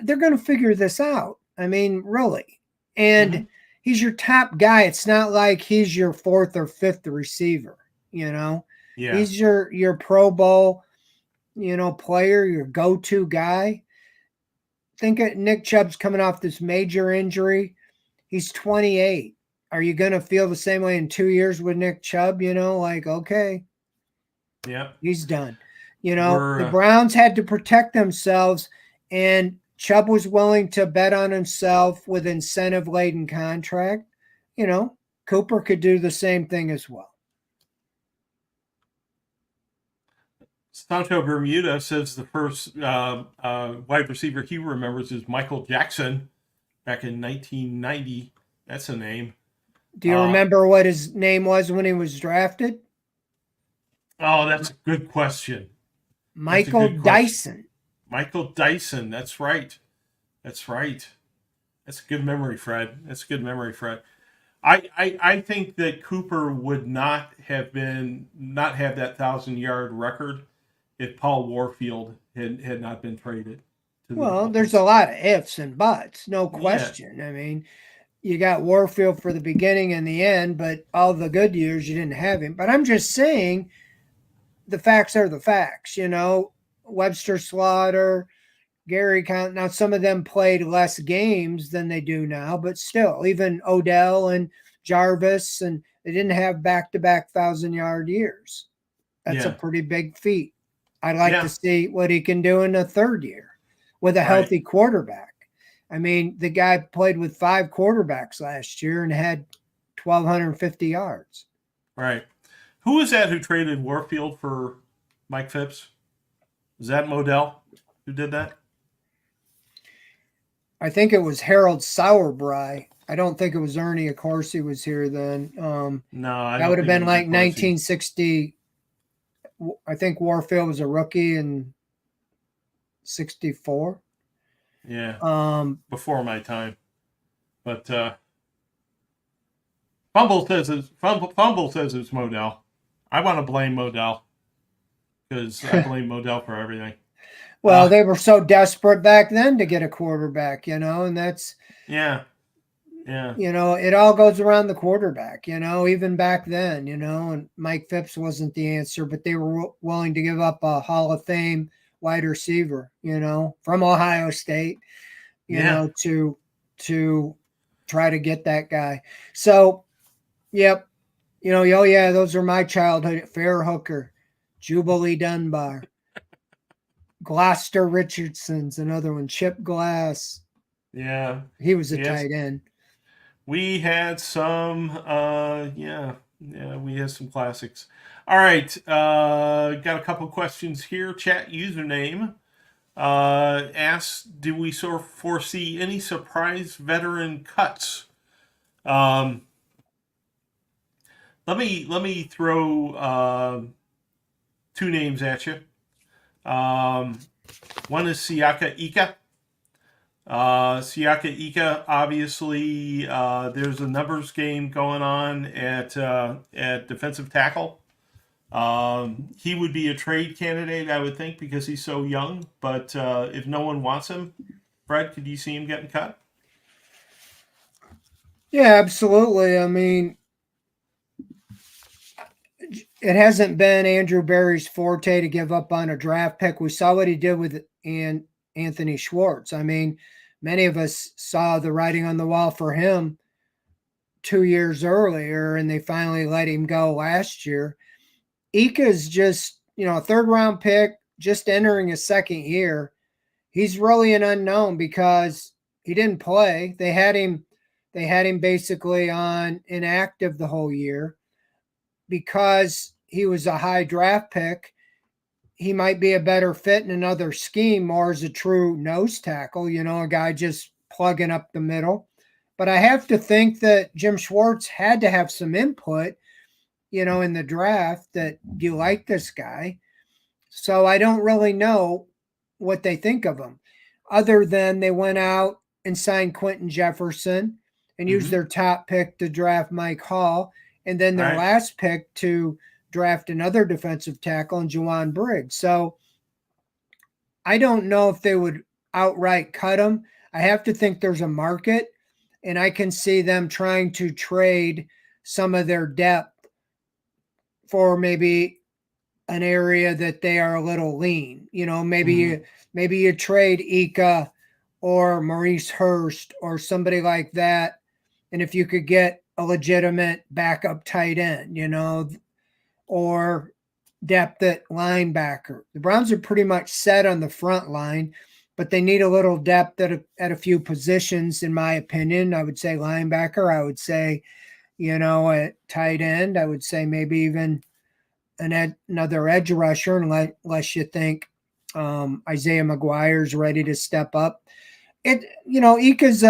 they're going to figure this out. I mean, really. And he's your top guy. It's not like he's your fourth or fifth receiver, you know. Yeah. He's your Pro Bowl, you know, player, your go-to guy. Think of Nick Chubb's coming off this major injury. He's 28. Are you going to feel the same way in 2 years with Nick Chubb? You know, like, okay. Yeah. He's done. You know, the Browns had to protect themselves, and Chubb was willing to bet on himself with incentive-laden contract. You know, Cooper could do the same thing as well. Santo Bermuda says the first wide receiver he remembers is Michael Jackson back in 1990. That's a name. Do you remember what his name was when he was drafted? Oh, that's a good question. Michael Dyson. Michael Dyson. That's right. That's right. That's a good memory, Fred. That's a good memory, Fred. I think that Cooper would not have that 1,000-yard record if Paul Warfield had not been traded. Well, there's a lot of ifs and buts, no question. Yeah. I mean, you got Warfield for the beginning and the end, but all the good years you didn't have him. But I'm just saying the facts are the facts, you know. Webster Slaughter, Gary Conn. Now, some of them played less games than they do now, but still, even Odell and Jarvis, and they didn't have back-to-back 1,000-yard years. That's a pretty big feat. I'd like to see what he can do in the third year with a healthy quarterback. I mean, the guy played with 5 quarterbacks last year and had 1,250 yards. Right. Who was that who traded Warfield for Mike Phipps? Is that Modell who did that? I think it was Harold Sauerbry. I don't think it was Ernie. Of course, he was here then. No, I That don't would have think it been was like Corsi. 1960. I think Warfield was a rookie in 64. Yeah, Um, before my time. But Fumble says it's Modell. I want to blame Modell because I blame Modell for everything. well, they were so desperate back then to get a quarterback, and that's, Yeah, yeah, it all goes around the quarterback, even back then, and Mike Phipps wasn't the answer, but they were willing to give up a Hall of Fame wide receiver, from Ohio State, yeah. to try to get that guy. So, yep, oh yeah, those are my childhood. Fair Hooker, Jubilee Dunbar, Gloucester Richardson's another one, Chip Glass. Yeah. He was a Yes. tight end. We had some yeah, we had some classics. All right. Got a couple questions here. Chat username asks, do we foresee any surprise veteran cuts? Um, let me throw two names at you. One is Siaka Ika. Siaka Ika, obviously, there's a numbers game going on at defensive tackle. He would be a trade candidate, I would think, because he's so young. But if no one wants him, Fred, could you see him getting cut? Yeah, absolutely. I mean, it hasn't been Andrew Berry's forte to give up on a draft pick. We saw what he did with Anthony Schwartz. I mean, many of us saw the writing on the wall for him 2 years earlier, and they finally let him go last year. Ika's just, a third round pick, just entering his second year. He's really an unknown because he didn't play. They had him basically on inactive the whole year because he was a high draft pick. He might be a better fit in another scheme, more as a true nose tackle, a guy just plugging up the middle. But I have to think that Jim Schwartz had to have some input, in the draft that you like this guy. So I don't really know what they think of him, other than they went out and signed Quentin Jefferson and used Mm-hmm. their top pick to draft Mike Hall, and then their Right. last pick to draft another defensive tackle in Juwan Briggs. So I don't know if they would outright cut him. I have to think there's a market, and I can see them trying to trade some of their depth for maybe an area that they are a little lean. Maybe Mm-hmm. you trade Ika or Maurice Hurst or somebody like that, and if you could get a legitimate backup tight end, or depth at linebacker. The Browns are pretty much set on the front line, but they need a little depth at a few positions, in my opinion. I would say linebacker. I would say, at tight end. I would say maybe even another edge rusher, unless you think Isaiah McGuire's ready to step up. Ika's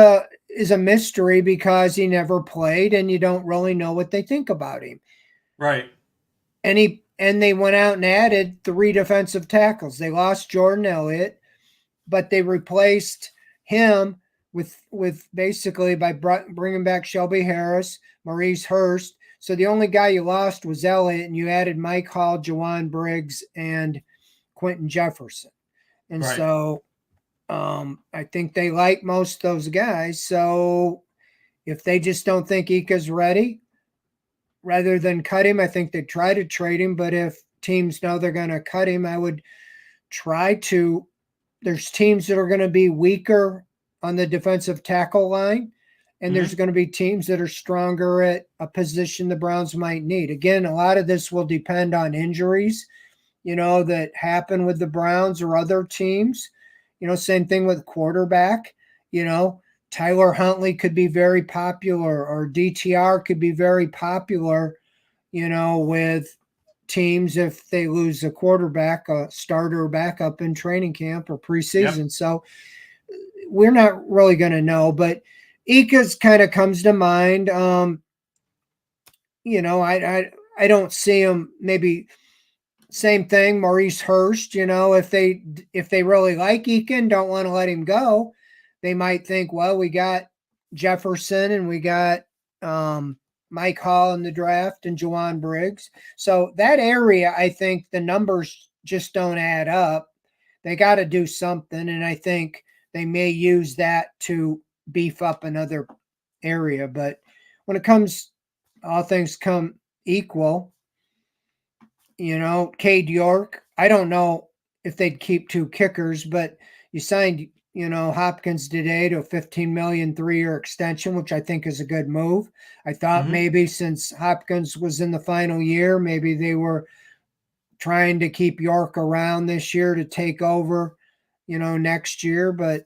is a mystery because he never played, and you don't really know what they think about him. Right. And they went out and added 3 defensive tackles. They lost Jordan Elliott, but they replaced him with basically by bringing back Shelby Harris, Maurice Hurst. So the only guy you lost was Elliott, and you added Mike Hall, Juwan Briggs, and Quentin Jefferson. And Right. so I think they like most of those guys. So if they just don't think Ika's ready, rather than cut him, I think they try to trade him. But if teams know they're going to cut him, I would try to. There's teams that are going to be weaker on the defensive tackle line, and there's Mm-hmm. going to be teams that are stronger at a position the Browns might need. Again, a lot of this will depend on injuries, that happen with the Browns or other teams. Same thing with quarterback. Tyler Huntley could be very popular, or DTR could be very popular, with teams if they lose a quarterback, a starter or backup in training camp or preseason. Yep. So we're not really going to know, but Ika's kind of comes to mind. I don't see him. Maybe same thing, Maurice Hurst. If they really like Eakin, don't want to let him go, they might think, well, we got Jefferson and we got Mike Hall in the draft and Jawan Briggs. So that area, I think the numbers just don't add up. They got to do something, and I think they may use that to beef up another area. But when it comes, all things come equal, Cade York, I don't know if they'd keep two kickers, but you signed, Hopkins today to a $15 million 3-year extension, which I think is a good move. I thought maybe since Hopkins was in the final year, maybe they were trying to keep York around this year to take over, next year, but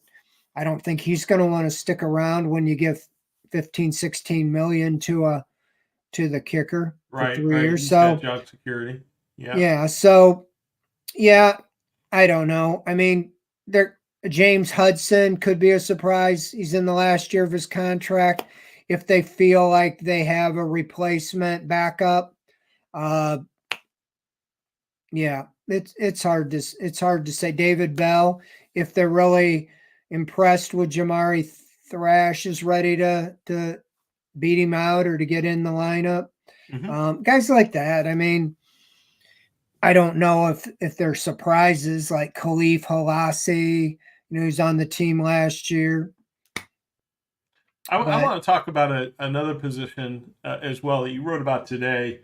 I don't think he's going to want to stick around when you give 15, 16 million to the kicker for 3 years. He's so got job security. yeah. So yeah, I don't know. I mean, James Hudson could be a surprise. He's in the last year of his contract. If they feel like they have a replacement backup, yeah, it's hard to say. David Bell, if they're really impressed with Jamari Thrash, is ready to beat him out or to get in the lineup. Guys like that. I mean, I don't know if they're surprises like Khalif Halasi, who's on the team last year. I want to talk about another position as well that you wrote about today,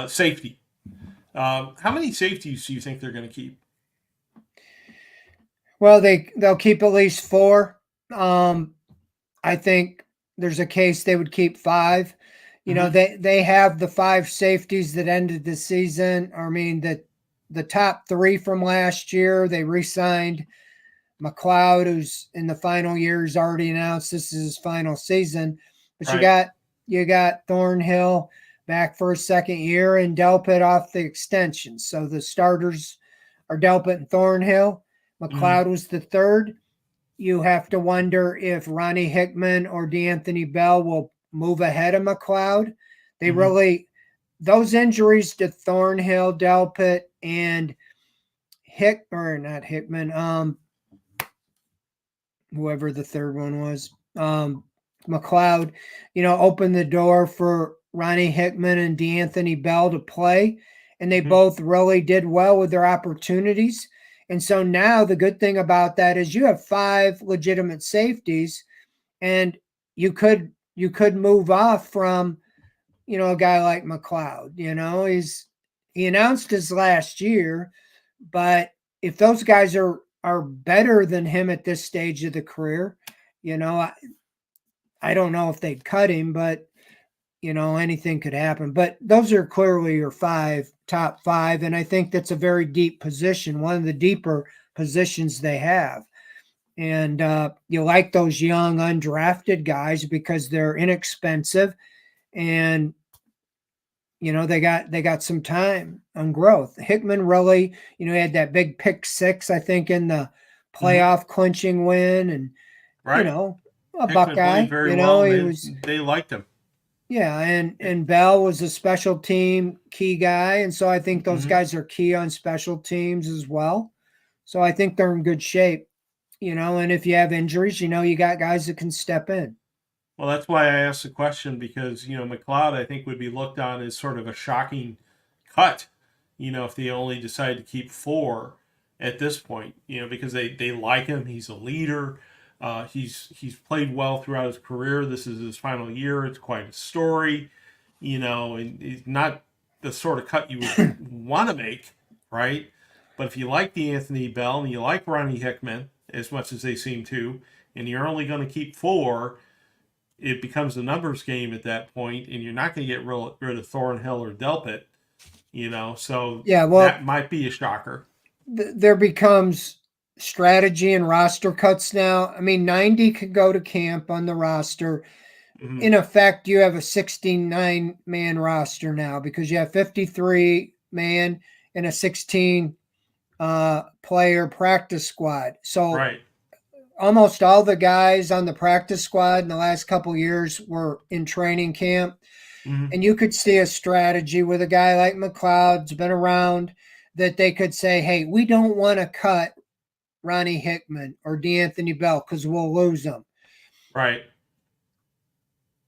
safety. How many safeties do you think they're going to keep? Well, they'll keep at least 4. I think there's a case they would keep 5. They have the 5 safeties that ended the season. I mean, the top 3 from last year, they re-signed McLeod, who's in the final year, has already announced this is his final season. But you got Thornhill back for a second year and Delpit off the extension. So the starters are Delpit and Thornhill. McLeod was the third. You have to wonder if Ronnie Hickman or D'Anthony Bell will move ahead of McLeod. They really, those injuries to Thornhill, Delpit, and not Hickman, whoever the third one was, McLeod, opened the door for Ronnie Hickman and D'Anthony Bell to play, and they both really did well with their opportunities. And so now the good thing about that is you have 5 legitimate safeties, and you could move off from, a guy like McLeod. He announced his last year, but if those guys are better than him at this stage of the career, I don't know if they'd cut him, but anything could happen. But those are clearly your top 5, and I think that's a very deep position, one of the deeper positions they have. And you like those young undrafted guys because they're inexpensive, and they got some time on growth. Hickman really, had that big pick 6, I think, in the playoff clinching win, and a Hickman Buckeye. Very well. They liked him. Yeah, and Bell was a special team key guy, and so I think those guys are key on special teams as well. So I think they're in good shape, and if you have injuries, you got guys that can step in. Well, that's why I asked the question, because, McLeod, I think, would be looked on as sort of a shocking cut, if they only decide to keep 4 at this point, because they like him. He's a leader. He's played well throughout his career. This is his final year. It's quite a story, and he's not the sort of cut you would want to make, right? But if you like D'Anthony Bell and you like Ronnie Hickman as much as they seem to, and you're only going to keep 4, it becomes a numbers game at that point, and you're not going to get rid of Thornhill or Delpit, so that might be a shocker. There becomes strategy and roster cuts now. I mean, 90 could go to camp on the roster. in effect, you have a 69-man roster now because you have 53 man and a 16 player practice squad. So Right. almost all the guys on the practice squad in the last couple of years were in training camp. And you could see a strategy with a guy like McLeod's been around that they could say, hey, we don't want to cut Ronnie Hickman or D'Anthony Bell because we'll lose them. Right.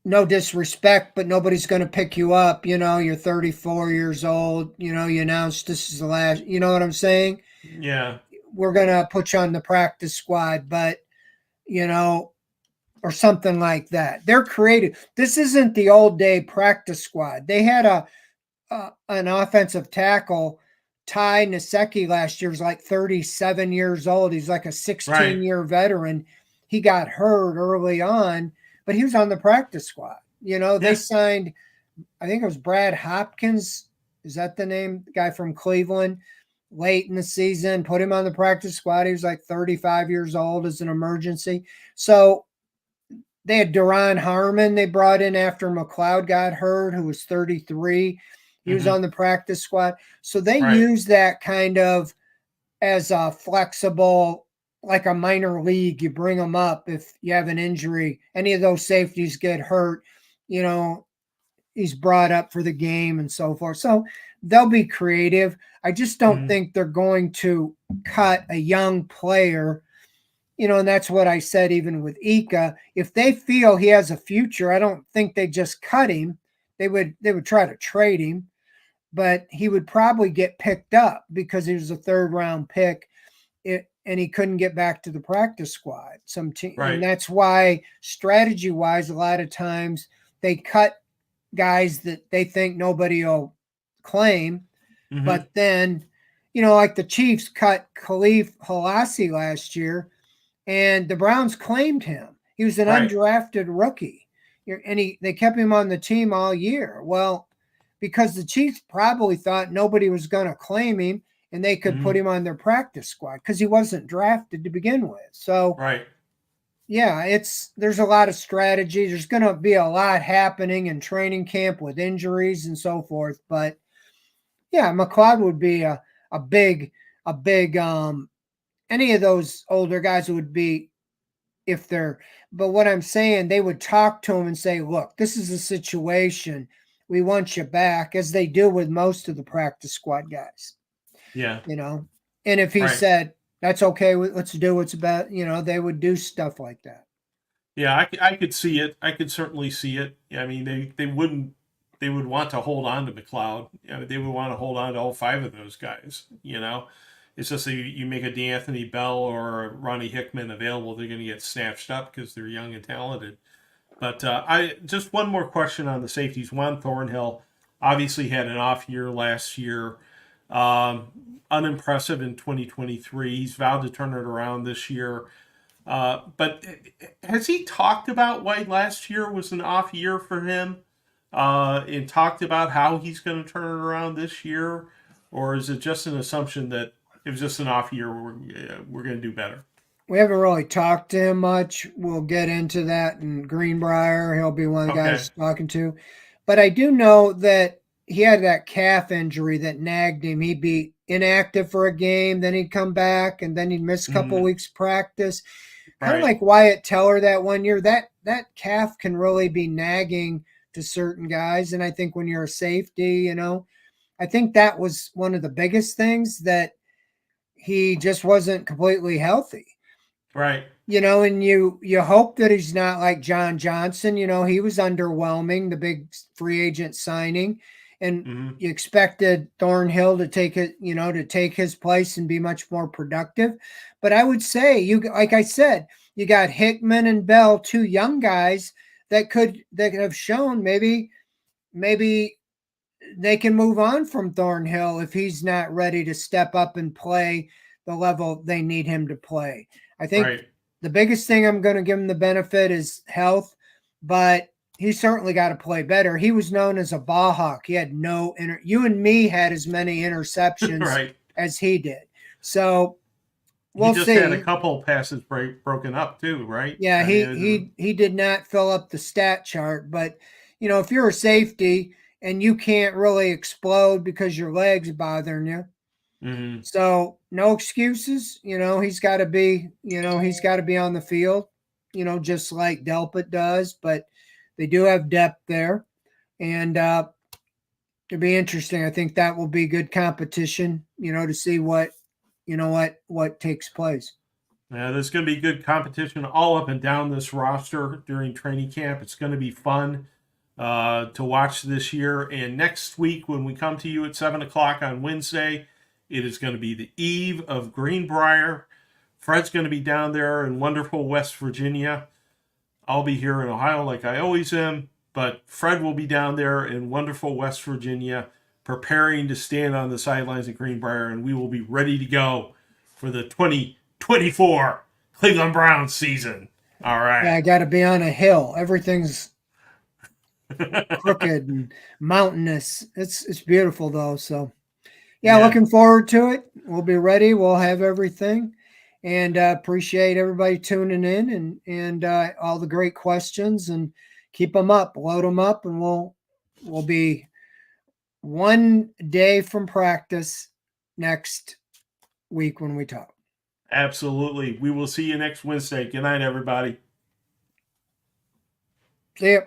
No disrespect, but nobody's going to pick you up. You know, you're 34 years old. You know, you announced this is the last. You know what I'm saying? Yeah. We're going to put you on the practice squad, but, you know, or something like that. They're creative. This isn't the old day practice squad. They had an offensive tackle, Ty Nasecki, last year was like 37 years old. He's like a 16-year veteran. He got hurt early on, but he was on the practice squad. You know, they signed, I think it was Brad Hopkins. Is that the name? The guy from Cleveland, late in the season, put him on the practice squad. He was like 35 years old as an emergency. So they had Duron Harmon they brought in after McLeod got hurt, who was 33. He was on the practice squad. So they use that kind of as a flexible, like a minor league. You bring them up if you have an injury. Any of those safeties get hurt, you know, he's brought up for the game and so forth. So they'll be creative. I just don't think they're going to cut a young player. You know, and that's what I said even with Ika. If they feel he has a future, I don't think they just cut him. They would try to trade him, but he would probably get picked up because he was a third-round pick, and he couldn't get back to the practice squad. And that's why strategy-wise, a lot of times they cut guys that they think nobody will claim, but then, you know, like the Chiefs cut Khalif Halassi last year, and the Browns claimed him. He was an undrafted rookie, and they kept him on the team all year. Well, because the Chiefs probably thought nobody was going to claim him, and they could put him on their practice squad because he wasn't drafted to begin with. So, yeah, there's a lot of strategy. There's going to be a lot happening in training camp with injuries and so forth. But yeah, McLeod would be a big any of those older guys would be if they're, but what I'm saying, they would talk to him and say, look, this is the situation. We want you back, as they do with most of the practice squad guys. Yeah. You know, and if he said, that's okay, let's do what's about, you know, they would do stuff like that. Yeah, I could see it. I could certainly see it. I mean, they would want to hold on to McLeod. I mean, they would want to hold on to all five of those guys, you know. It's just that you make a D'Anthony Bell or a Ronnie Hickman available, they're going to get snatched up because they're young and talented. But I just one more question on the safeties. Juan Thornhill obviously had an off year last year. Unimpressive in 2023. He's vowed to turn it around this year. But has he talked about why last year was an off year for him? And talked about how he's going to turn it around this year? Or is it just an assumption that it was just an off year, we're going to do better? We haven't really talked to him much. We'll get into that in Greenbrier. He'll be one of the guys talking to. But I do know that he had that calf injury that nagged him. He'd be inactive for a game, then he'd come back, and then he'd miss a couple weeks practice. Kind of like Wyatt Teller that one year. That calf can really be nagging to certain guys. And I think when you're a safety, you know, I think that was one of the biggest things, that he just wasn't completely healthy. Right. You know, and you hope that he's not like John Johnson. You know, he was underwhelming, the big free agent signing, and you expected Thornhill to take it, you know, to take his place and be much more productive. But I would say, like I said, you got Hickman and Bell, two young guys that have shown maybe they can move on from Thornhill if he's not ready to step up and play the level they need him to play. I think the biggest thing I'm going to give him the benefit is health, but he certainly got to play better. He was known as a ball hawk. He had you and me had as many interceptions as he did. So He we'll just had a see. couple passes broken up too, right? Yeah, I mean, he did not fill up the stat chart, but if you're a safety and you can't really explode because your legs bothering you, mm-hmm. so no excuses. He's got to be on the field. Just like Delpit does, but they do have depth there, and it'll be interesting. I think that will be good competition. To see what takes place. Yeah, there's going to be good competition all up and down this roster during training camp. It's going to be fun to watch this year. And next week, when we come to you at 7 o'clock on Wednesday, it is going to be the eve of Greenbrier. Fred's going to be down there in wonderful West Virginia. I'll be here in Ohio like I always am, but Fred will be down there in wonderful West Virginia preparing to stand on the sidelines at Greenbrier, and we will be ready to go for the 2024 Cleveland Browns season. All Yeah, I right. got to be on a hill. Everything's crooked and mountainous. It's beautiful though. So yeah, Yeah, looking forward to it. We'll be ready. We'll have everything, and appreciate everybody tuning in and all the great questions, and keep them up, load them up, and we'll be one day from practice next week when we talk. absolutely. We will see you next Wednesday. Good night, everybody. See ya.